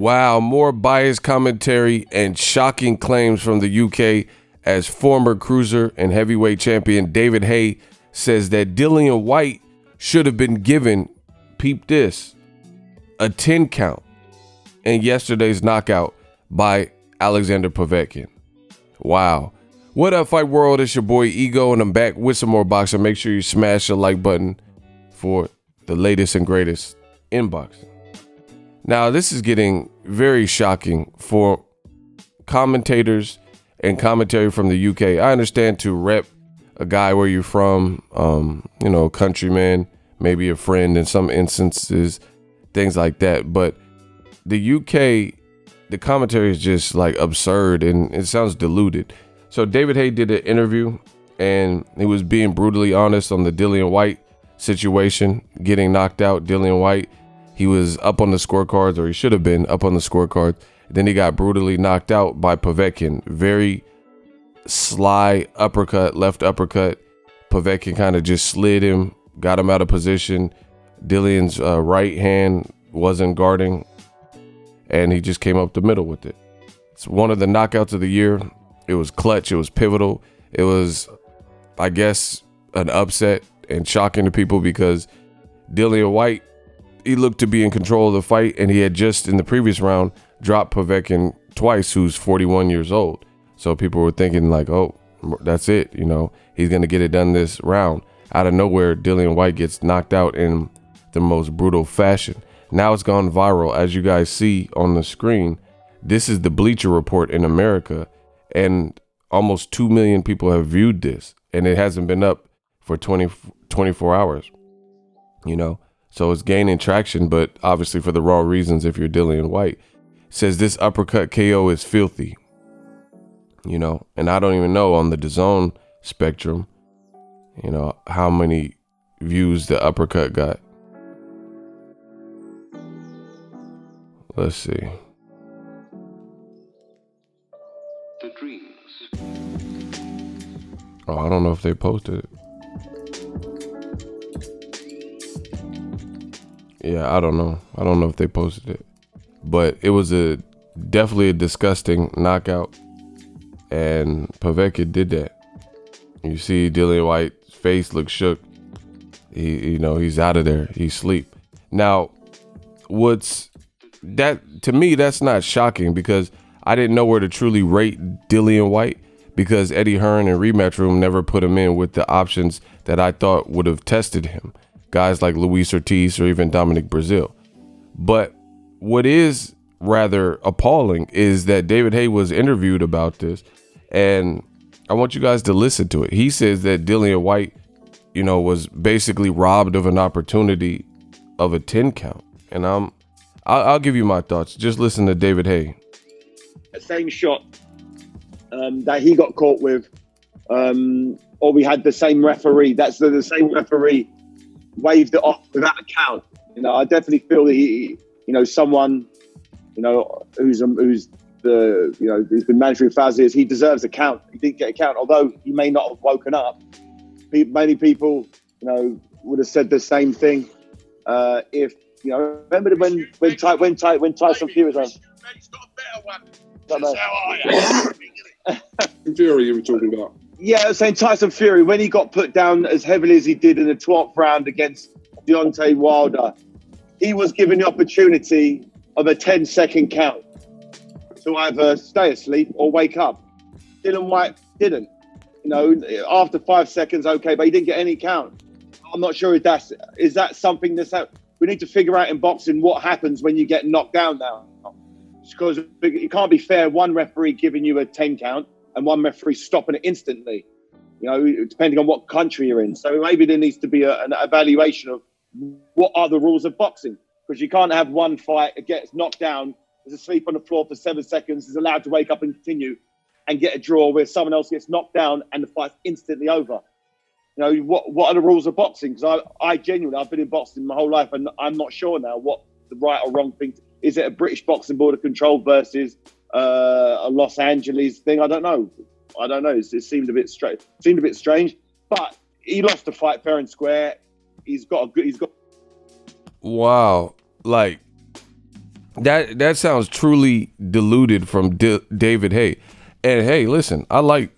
Wow, more biased commentary and shocking claims from the UK as former cruiser and heavyweight champion David Haye says that Dillian Whyte should have been given, peep this, a 10 count in yesterday's knockout by Alexander Povetkin. Wow. What up, Fight World? It's your boy Ego, and I'm back with some more boxing. Make sure you smash the like button for the latest and greatest in boxing. Now, this is getting very shocking for commentators and commentary from the UK. I understand to rep a guy where you're from, a countryman, maybe a friend in some instances, things like that. But the UK, the commentary is just like absurd and it sounds diluted. So David Haye did an interview and he was being brutally honest on the Dillian Whyte situation, getting knocked out. Dillian Whyte, he was up on the scorecards, or he should have been up on the scorecards. Then he got brutally knocked out by Povetkin. Very sly uppercut, left uppercut. Povetkin kind of just slid him, got him out of position. Dillian's right hand wasn't guarding, and he just came up the middle with it. It's one of the knockouts of the year. It was clutch. It was pivotal. It was, I guess, an upset and shocking to people because Dillian Whyte, he looked to be in control of the fight, and he had just in the previous round dropped Povetkin twice, who's 41 years old. So people were thinking like, oh, that's it. He's going to get it done this round. Out of nowhere, Dillian Whyte gets knocked out in the most brutal fashion. Now it's gone viral. As you guys see on the screen, this is the Bleacher Report in America, and almost 2 million people have viewed this, and it hasn't been up for 24 hours, So it's gaining traction, but obviously for the wrong reasons if you're Dillian Whyte. It says this uppercut KO is filthy, and I don't even know on the DAZN spectrum, how many views the uppercut got. Let's see. The dreams. Oh, I don't know if they posted it. Yeah, I don't know. I don't know if they posted it. But it was definitely a disgusting knockout. And Povetkin did that. You see Dillian Whyte's face look shook. He's out of there. He's asleep. Now, to me, that's not shocking because I didn't know where to truly rate Dillian Whyte because Eddie Hearn and Rematch Room never put him in with the options that I thought would have tested him. Guys like Luis Ortiz or even Dominic Brazil. But what is rather appalling is that David Haye was interviewed about this, and I want you guys to listen to it. He says that Dillian Whyte, was basically robbed of an opportunity of a 10 count. And I'll give you my thoughts. Just listen to David Haye. The same shot that he got caught with, or we had the same referee. That's the same referee waved it off without a count. I definitely feel that he, someone, who's been managing fouls years, he deserves a count. He didn't get a count, although he may not have woken up. Many people, would have said the same thing. If remember when Tyson Fury was around. Fury you were talking about. Yeah, I was saying Tyson Fury, when he got put down as heavily as he did in the 12th round against Deontay Wilder, he was given the opportunity of a 10-second count to either stay asleep or wake up. Dillian Whyte didn't. After 5 seconds, okay, but he didn't get any count. I'm not sure if is that something we need to figure out in boxing what happens when you get knocked down now. Because it can't be fair, one referee giving you a 10 count and one referee stopping it instantly, depending on what country you're in. So maybe there needs to be an evaluation of what are the rules of boxing, because you can't have one fight, it gets knocked down, is asleep on the floor for 7 seconds, is allowed to wake up and continue and get a draw where someone else gets knocked down and the fight's instantly over. What are the rules of boxing? Because I genuinely, I've been in boxing my whole life and I'm not sure now what the right or wrong thing. Is it a British Boxing Board of Control versus a Los Angeles thing? I don't know. It seemed a bit strange. But he lost the fight fair and square. He's got. Wow. Like, That sounds truly deluded from David Haye. And hey, listen, I like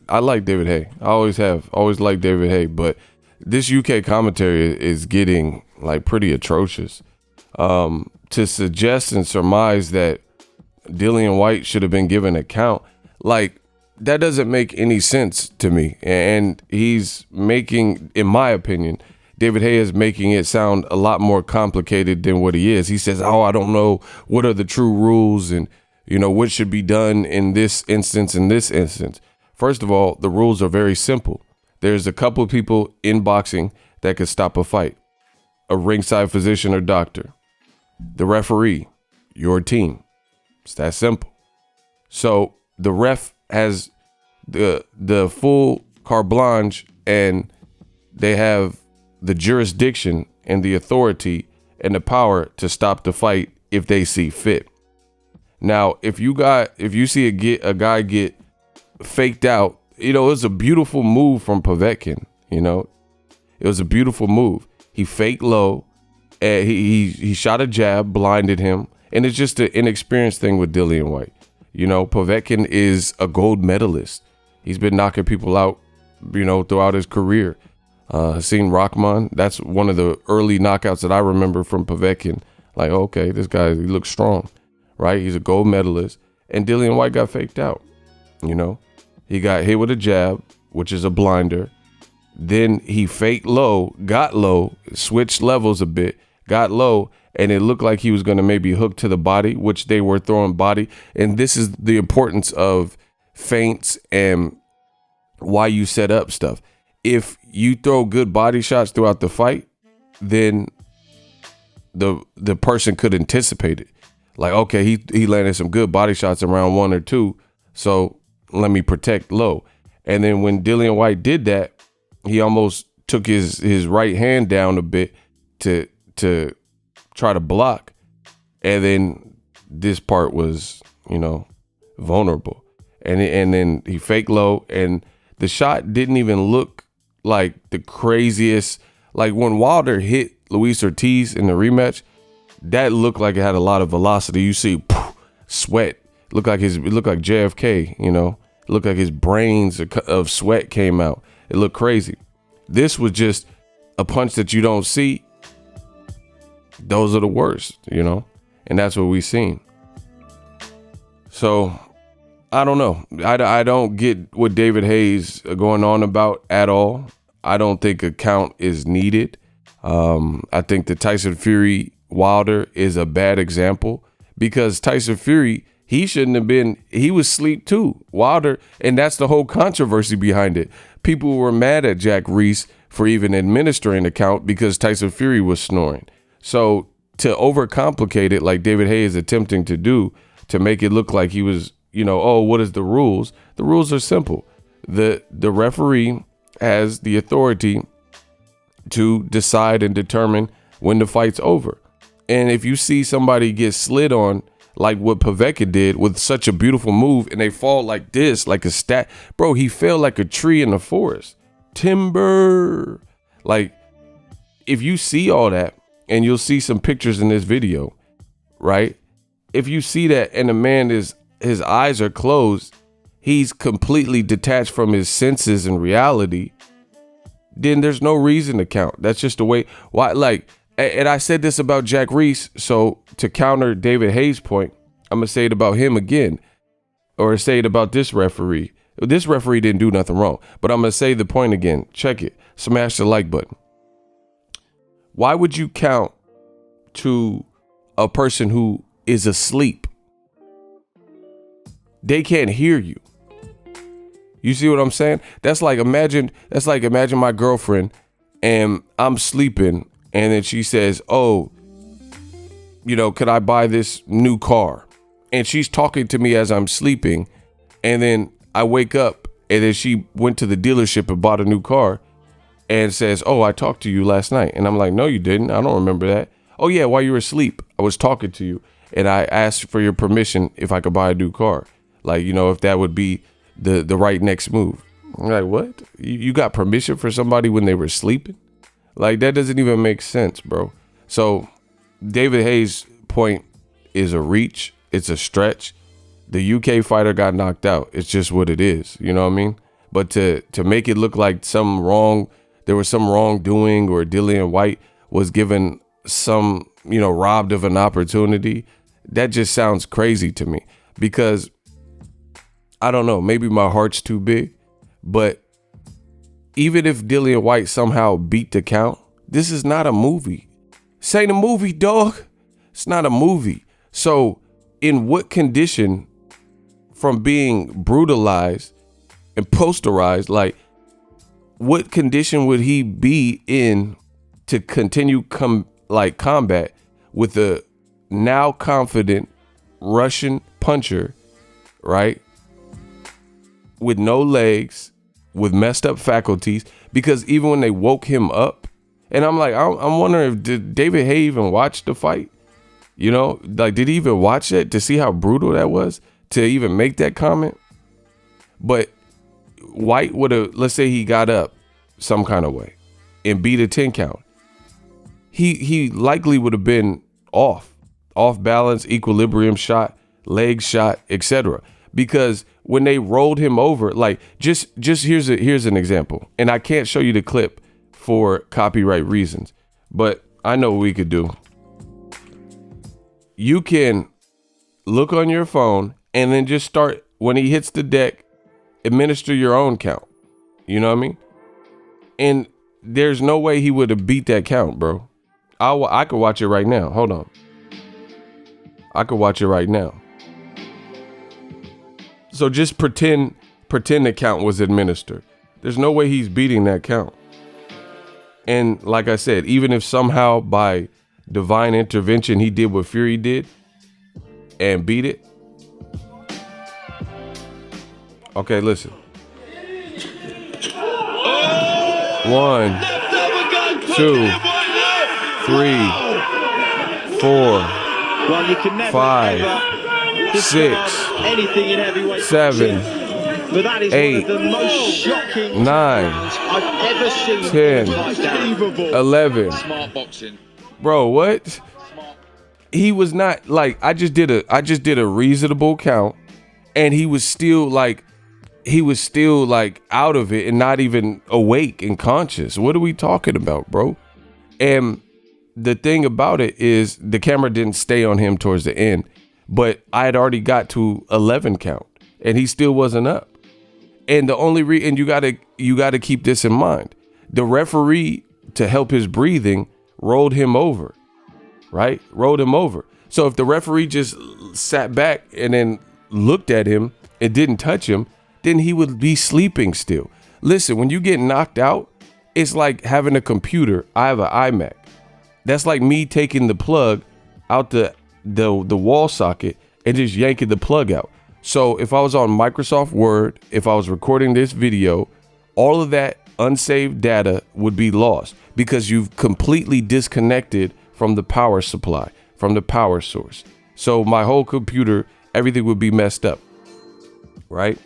David Haye. I always liked David Haye, but this UK commentary is getting like pretty atrocious. To suggest and surmise that Dillian Whyte should have been given a count, like that doesn't make any sense to me. And he's making, in my opinion, David Haye is making it sound a lot more complicated than what he is. He says, "Oh, I don't know what are the true rules and what should be done in this instance, in this instance." First of all, the rules are very simple. There's a couple of people in boxing that could stop a fight. A ringside physician or doctor. The referee, your team. It's that simple. So the ref has the full carte blanche, and they have the jurisdiction and the authority and the power to stop the fight if they see fit. Now, if you see a guy get faked out, it was a beautiful move from Povetkin. It was a beautiful move. He faked low, and he shot a jab, blinded him, and it's just an inexperienced thing with Dillian Whyte. Povetkin is a gold medalist. He's been knocking people out, throughout his career. Seen Rahman. That's one of the early knockouts that I remember from Povetkin. Like, okay, this guy, he looks strong, right? He's a gold medalist. And Dillian Whyte got faked out. He got hit with a jab, which is a blinder. Then he faked low, got low, switched levels a bit, got low, and it looked like he was going to maybe hook to the body, which they were throwing body. And this is the importance of feints and why you set up stuff. If you throw good body shots throughout the fight, then the person could anticipate it. Like, okay, he landed some good body shots in round 1 or 2, so let me protect low. And then when Dillian Whyte did that, he almost took his right hand down a bit to try to block. And then this part was, vulnerable. And then he faked low, and the shot didn't even look like the craziest. Like when Wilder hit Luis Ortiz in the rematch, that looked like it had a lot of velocity. You see sweat. It looked like JFK, It looked like his brains of sweat came out. It looked crazy. This was just a punch that you don't see. Those are the worst, and that's what we've seen. So I don't know. I don't get what David Haye's going on about at all. I don't think a count is needed. I think the Tyson Fury Wilder is a bad example, because Tyson Fury, he shouldn't have been. He was asleep too. Wilder, and that's the whole controversy behind it. People were mad at Jack Reese for even administering the count because Tyson Fury was snoring. So to overcomplicate it, like David Haye is attempting to do, to make it look like he was, oh, what is the rules? The rules are simple. The referee has the authority to decide and determine when the fight's over. And if you see somebody get slid on, like what Povetkin did with such a beautiful move, and they fall like this, like a stat, bro, he fell like a tree in the forest. Timber. Like, if you see all that, and you'll see some pictures in this video, right? If you see that and the man his eyes are closed, he's completely detached from his senses and reality, then there's no reason to count. That's just the way. Why? Like, and I said this about Jack Reese, so to counter David Haye's point, I'm gonna say it about him again, or say it about this referee. This referee didn't do nothing wrong, but I'm gonna say the point again. Check it. Smash the like button. Why would you count to a person who is asleep? They can't hear you. You see what I'm saying? That's like imagine my girlfriend, and I'm sleeping, and then she says, "Oh, could I buy this new car?" And she's talking to me as I'm sleeping, and then I wake up, and then she went to the dealership and bought a new car, and says, "Oh, I talked to you last night." And I'm like, "No, you didn't. I don't remember that." "Oh yeah, while you were asleep, I was talking to you, and I asked for your permission if I could buy a new car. Like, if that would be the right next move." I'm like, what? You got permission for somebody when they were sleeping? Like, that doesn't even make sense, bro. So David Haye's point is a reach. It's a stretch. The UK fighter got knocked out. It's just what it is. You know what I mean? But to make it look like there was some wrongdoing, or Dillian Whyte was given some, robbed of an opportunity, that just sounds crazy to me, because I don't know, maybe my heart's too big, but even if Dillian Whyte somehow beat the count, this is not a movie. This ain't a movie, dog. It's not a movie. So in what condition, from being brutalized and posterized, like what condition would he be in to continue combat with a now confident Russian puncher, right? With no legs, with messed up faculties, because even when they woke him up, and I'm wondering if did David Haye even watch the fight? Did he even watch it to see how brutal that was to even make that comment? But Whyte would have, let's say he got up some kind of way and beat a 10 count. He likely would have been off balance, equilibrium shot, leg shot, etc. Because when they rolled him over, like just here's an example, and I can't show you the clip for copyright reasons, but I know what we could do. You can look on your phone and then just start, when he hits the deck, administer your own count. You know what I mean? And there's no way he would have beat that count, bro. I could watch it right now. Hold on. I could watch it right now. So just pretend the count was administered. There's no way he's beating that count. And like I said, even if somehow by divine intervention he did what Fury did and beat it. Okay, listen. 1, 2, 3, 4, 5, 6, 7, 8, 9, 10, 11. Bro, what? He was not like, I just did a reasonable count, and he was still like out of it and not even awake and conscious. What are we talking about, bro? And the thing about it is the camera didn't stay on him towards the end, but I had already got to 11 count and he still wasn't up. And the only and you gotta keep this in mind. The referee, to help his breathing, rolled him over, right? Rolled him over. So if the referee just sat back and then looked at him and didn't touch him, then he would be sleeping still. Listen, when you get knocked out, it's like having a computer. I have an iMac. That's like me taking the plug out the wall socket and just yanking the plug out. So if I was on Microsoft Word, if I was recording this video, all of that unsaved data would be lost because you've completely disconnected from the power supply, from the power source. So my whole computer, everything would be messed up, right?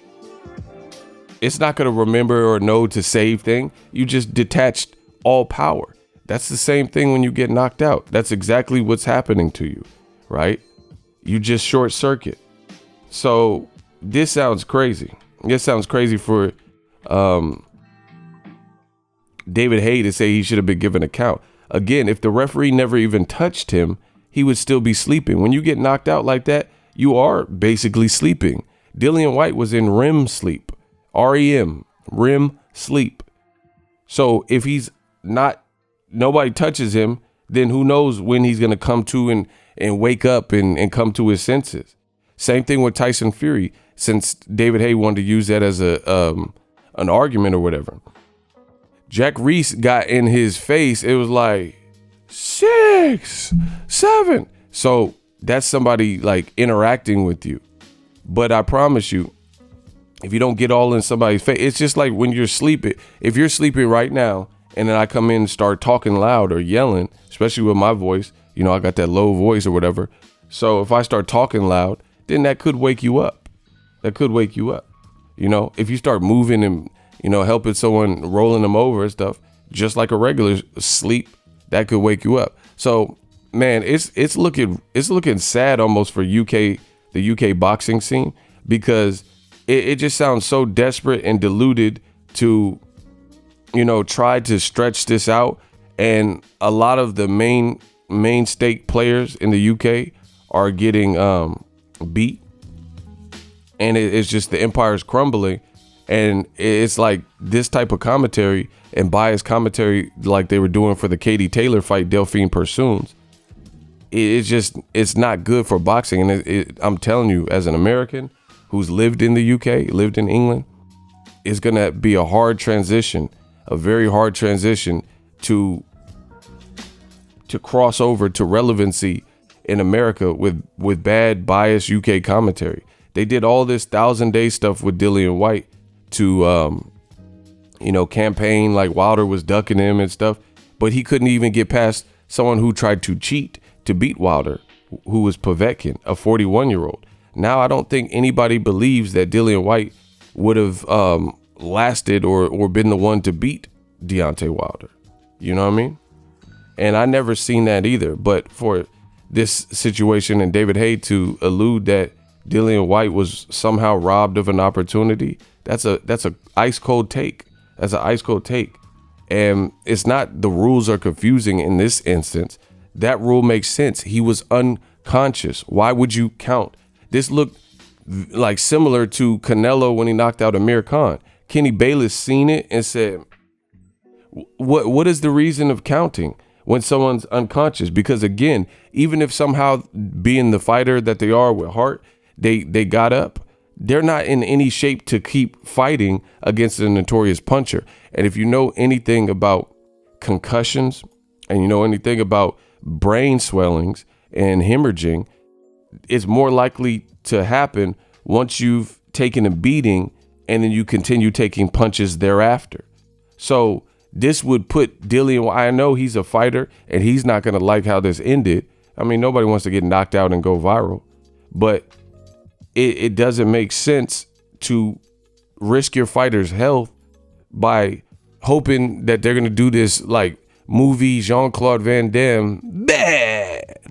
It's not going to remember or know to save thing. You just detached all power. That's the same thing when you get knocked out. That's exactly what's happening to you, right? You just short circuit. So this sounds crazy. This sounds crazy for David Haye to say he should have been given a count. Again, if the referee never even touched him, he would still be sleeping. When you get knocked out like that, you are basically sleeping. Dillian Whyte was in REM sleep. REM, REM sleep. So if he's not, nobody touches him, then who knows when he's going to come to and wake up and come to his senses. Same thing with Tyson Fury, since David Haye wanted to use that as an argument or whatever. Jack Reese got in his face. It was like 6, 7. So that's somebody like interacting with you. But I promise you, if you don't get all in somebody's face, it's just like when you're sleeping. If you're sleeping right now and then I come in and start talking loud or yelling, especially with my voice, you know, I got that low voice or whatever. So if I start talking loud, then that could wake you up. That could wake you up. You know, if you start moving and, you know, helping someone, rolling them over and stuff, just like a regular sleep, that could wake you up. So man, it's looking sad almost for the UK boxing scene, because it just sounds so desperate and deluded to, try to stretch this out. And a lot of the main stake players in the UK are getting beat, and it's just the empire's crumbling. And it's like this type of commentary and biased commentary, like they were doing for the Katie Taylor fight, Delphine Pursunes. It's not good for boxing. And I'm telling you, as an American who's lived in the UK, lived in England, it's going to be a hard transition, a very hard transition to cross over to relevancy in America with bad, biased UK commentary. They did all this 1,000-day stuff with Dillian Whyte to, campaign like Wilder was ducking him and stuff, but he couldn't even get past someone who tried to cheat to beat Wilder, who was Povetkin, a 41-year-old. Now I don't think anybody believes that Dillian Whyte would have lasted or been the one to beat Deontay Wilder. You know what I mean? And I never seen that either. But for this situation and David Haye to allude that Dillian Whyte was somehow robbed of an opportunity, that's a ice cold take. That's an ice cold take. And it's not the rules are confusing in this instance. That rule makes sense. He was unconscious. Why would you count? This looked like similar to Canelo when he knocked out Amir Khan. Kenny Bayless seen it and said, what is the reason of counting when someone's unconscious? Because again, even if somehow being the fighter that they are with heart, they got up, they're not in any shape to keep fighting against a notorious puncher. And if you know anything about concussions and you know anything about brain swellings and hemorrhaging, it's more likely to happen once you've taken a beating and then you continue taking punches thereafter. So this would put Dillian, I know he's a fighter and he's not going to like how this ended. I mean, nobody wants to get knocked out and go viral, but it doesn't make sense to risk your fighter's health by hoping that they're going to do this like movie Jean-Claude Van Damme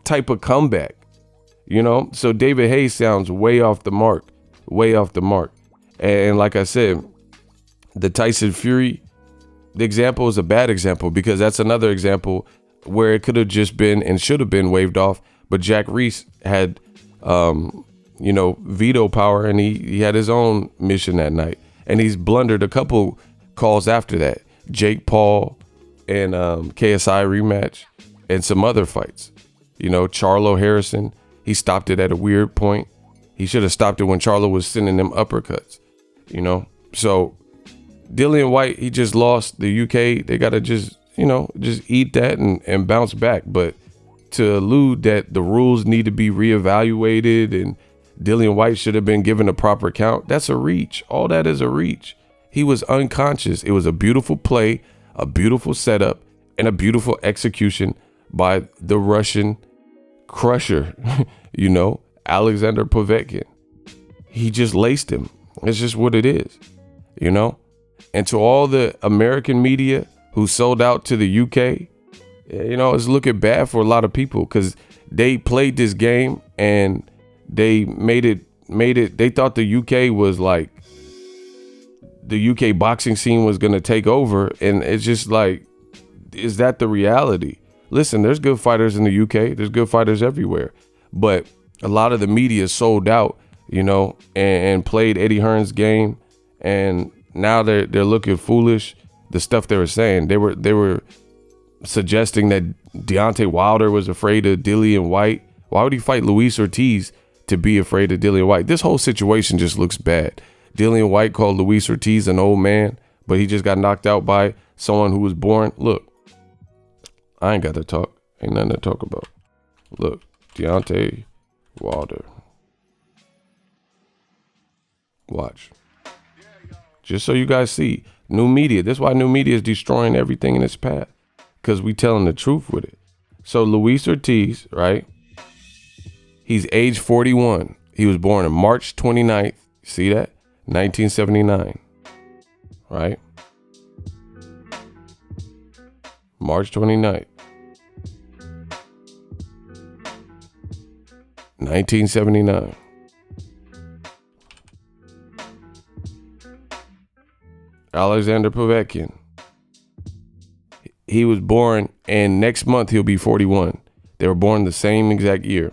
type of comeback, So David Haye sounds way off the mark. And like I said, the Tyson Fury, the example is a bad example because that's another example where it could have just been and should have been waved off. But Jack Reese had, veto power, and he had his own mission that night. And he's blundered a couple calls after that. Jake Paul and KSI rematch and some other fights. Charlo Harrison, he stopped it at a weird point. He should have stopped it when Charlo was sending them uppercuts, So Dillian Whyte, he just lost the UK. They got to just eat that and bounce back. But to allude that the rules need to be reevaluated and Dillian Whyte should have been given a proper count, that's a reach. All that is a reach. He was unconscious. It was a beautiful play, a beautiful setup, and a beautiful execution by the Russian crusher, Alexander Povetkin. He just laced him. It's just what it is, And to all the American media who sold out to the UK, it's looking bad for a lot of people because they played this game and they made it. They thought the UK was like, the UK boxing scene was going to take over. And it's just like, is that the reality? Listen, there's good fighters in the UK. There's good fighters everywhere. But a lot of the media sold out, and played Eddie Hearn's game. And now they're looking foolish. The stuff they were saying, they were suggesting that Deontay Wilder was afraid of Dillian Whyte. Why would he fight Luis Ortiz to be afraid of Dillian Whyte? This whole situation just looks bad. Dillian Whyte called Luis Ortiz an old man, but he just got knocked out by someone who was born. Look, I ain't got to talk. Ain't nothing to talk about. Look, Deontay Wilder. Watch. Just so you guys see, new media. That's why new media is destroying everything in its path, because we telling the truth with it. So Luis Ortiz, right? He's age 41. He was born on March 29th. See that? 1979. Right? March 29th. 1979. Alexander Povetkin. He was born, and next month he'll be 41. They were born the same exact year.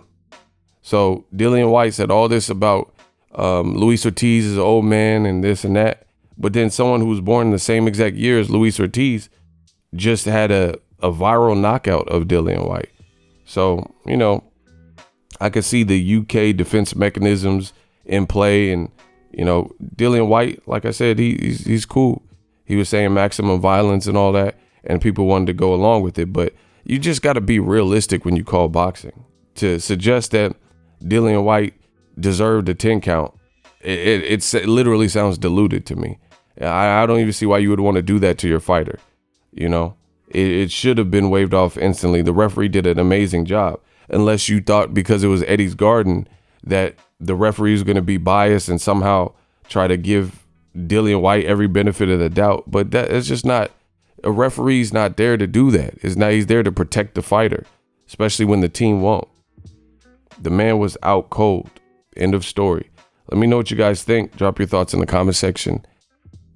So Dillian Whyte said all this about Luis Ortiz is an old man and this and that. But then someone who was born in the same exact year as Luis Ortiz just had a viral knockout of Dillian Whyte. So, you know, I could see the UK defense mechanisms in play. And, you know, Dillian Whyte, like I said, he's cool. He was saying maximum violence and all that, and people wanted to go along with it. But you just got to be realistic when you call boxing. To suggest that Dillian Whyte deserved a 10 count, it literally sounds diluted to me. I don't even see why you would want to do that to your fighter. You know, it should have been waved off instantly. The referee did an amazing job, unless you thought because it was Eddie's Garden that the referee was going to be biased and somehow try to give Dillian Whyte every benefit of the doubt. But it's just not. A referee's not there to do that. He's there to protect the fighter, especially when the team won't. The man was out cold. End of story. Let me know what you guys think. Drop your thoughts in the comment section.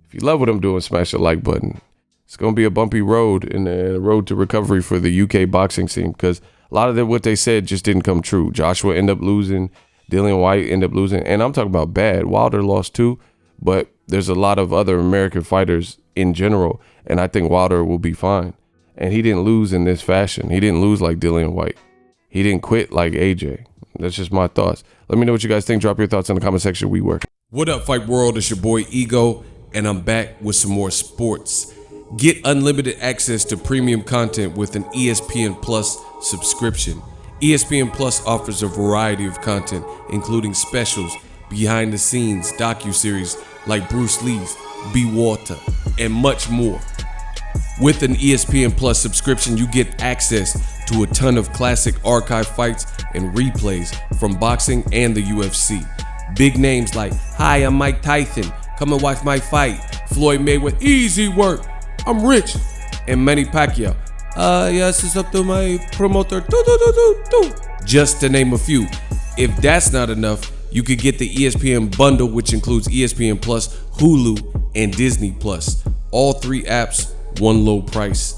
If you love what I'm doing, smash the like button. It's going to be a bumpy road and a road to recovery for the UK boxing scene, because a lot of what they said just didn't come true. Joshua ended up losing. Dillian Whyte ended up losing. And I'm talking about bad. Wilder lost too, but there's a lot of other American fighters in general, and I think Wilder will be fine. And he didn't lose in this fashion. He didn't lose like Dillian Whyte. He didn't quit like AJ. That's just my thoughts. Let me know what you guys think. Drop your thoughts in the comment section. We work. What up, Fight World? It's your boy Ego, and I'm back with some more sports. Get unlimited access to premium content with an ESPN Plus subscription. ESPN Plus offers a variety of content, including specials, behind the scenes, docuseries like Bruce Lee's Be Water, and much more. With an ESPN Plus subscription, you get access to a ton of classic archive fights and replays from boxing and the UFC. Big names like, "Hi, I'm Mike Tyson. Come and watch my fight." Floyd Mayweather, "Easy work. I'm rich." And Manny Pacquiao, "Yes, it's up to my promoter. Just to name a few. If that's not enough, you could get the ESPN bundle, which includes ESPN Plus, Hulu, and Disney Plus. All three apps, one low price.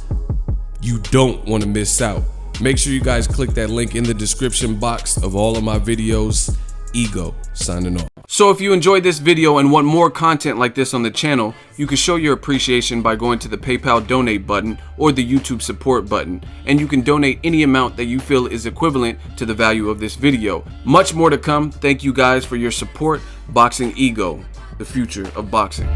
You don't want to miss out. Make sure you guys click that link in the description box of all of my videos. Ego, signing off. So if you enjoyed this video and want more content like this on the channel, you can show your appreciation by going to the PayPal donate button or the YouTube support button, and you can donate any amount that you feel is equivalent to the value of this video. Much more to come. Thank you guys for your support. Boxing Ego, the future of boxing.